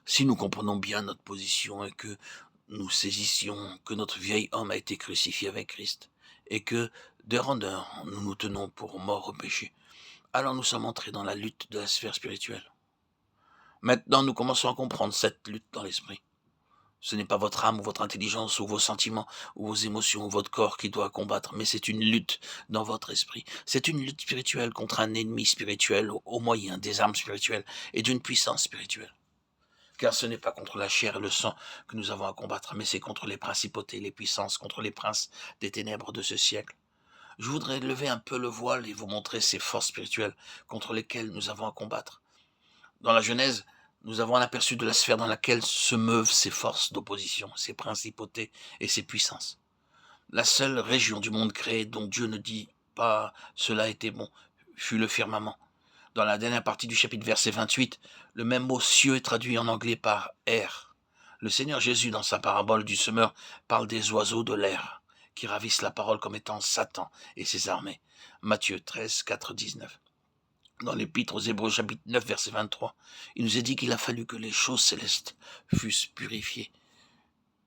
Si nous comprenons bien notre position et que nous saisissions que notre vieil homme a été crucifié avec Christ et que, d'heure en heure, nous nous tenons pour morts au péché, alors nous sommes entrés dans la lutte de la sphère spirituelle. Maintenant, nous commençons à comprendre cette lutte dans l'esprit. Ce n'est pas votre âme ou votre intelligence ou vos sentiments ou vos émotions ou votre corps qui doit combattre, mais c'est une lutte dans votre esprit. C'est une lutte spirituelle contre un ennemi spirituel au moyen des armes spirituelles et d'une puissance spirituelle. Car ce n'est pas contre la chair et le sang que nous avons à combattre, mais c'est contre les principautés, les puissances, contre les princes des ténèbres de ce siècle. Je voudrais lever un peu le voile et vous montrer ces forces spirituelles contre lesquelles nous avons à combattre. Dans la Genèse, nous avons un aperçu de la sphère dans laquelle se meuvent ces forces d'opposition, ces principautés et ces puissances. La seule région du monde créé dont Dieu ne dit pas cela était bon fut le firmament. Dans la dernière partie du chapitre verset 28, le même mot cieux est traduit en anglais par air. Le Seigneur Jésus, dans sa parabole du semeur, parle des oiseaux de l'air, qui ravissent la parole comme étant Satan et ses armées. Matthieu 13, 4, 19. Dans l'Épître aux Hébreux, chapitre 9, verset 23, il nous est dit qu'il a fallu que les choses célestes fussent purifiées.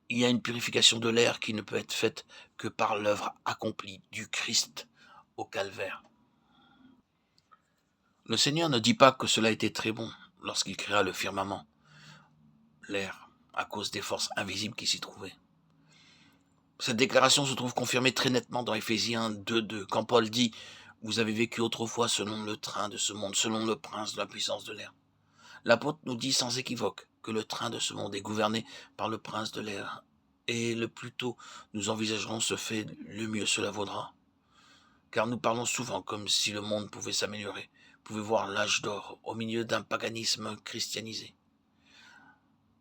Il y a une purification de l'air qui ne peut être faite que par l'œuvre accomplie du Christ au calvaire. Le Seigneur ne dit pas que cela était très bon lorsqu'il créa le firmament, l'air, à cause des forces invisibles qui s'y trouvaient. Cette déclaration se trouve confirmée très nettement dans Éphésiens 2.2, quand Paul dit « Vous avez vécu autrefois selon le train de ce monde, selon le prince de la puissance de l'air. » L'apôtre nous dit sans équivoque que le train de ce monde est gouverné par le prince de l'air. Et le plus tôt nous envisagerons ce fait, le mieux cela vaudra. Car nous parlons souvent comme si le monde pouvait s'améliorer, pouvait voir l'âge d'or au milieu d'un paganisme christianisé.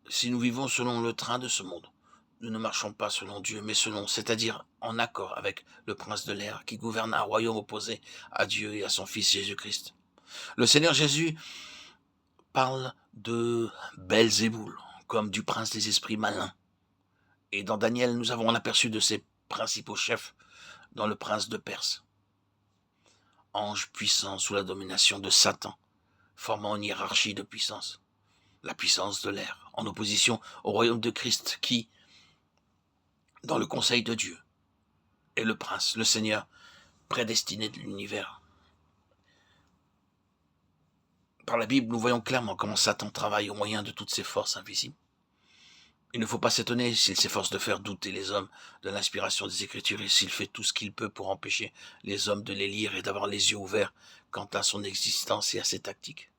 Si nous vivons selon le train de ce monde, nous ne marchons pas selon Dieu, mais selon, c'est-à-dire en accord avec le prince de l'air qui gouverne un royaume opposé à Dieu et à son Fils Jésus-Christ. Le Seigneur Jésus parle de Belzéboul, comme du prince des esprits malins. Et dans Daniel, nous avons l'aperçu de ses principaux chefs dans le prince de Perse. Ange puissant sous la domination de Satan, formant une hiérarchie de puissance. La puissance de l'air, en opposition au royaume de Christ qui, dans le conseil de Dieu, est le prince, le Seigneur, prédestiné de l'univers. Par la Bible, nous voyons clairement comment Satan travaille au moyen de toutes ces forces invisibles. Il ne faut pas s'étonner s'il s'efforce de faire douter les hommes de l'inspiration des Écritures et s'il fait tout ce qu'il peut pour empêcher les hommes de les lire et d'avoir les yeux ouverts quant à son existence et à ses tactiques.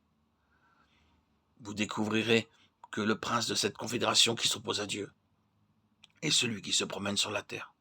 Vous découvrirez que le prince de cette confédération qui s'oppose à Dieu est celui qui se promène sur la terre.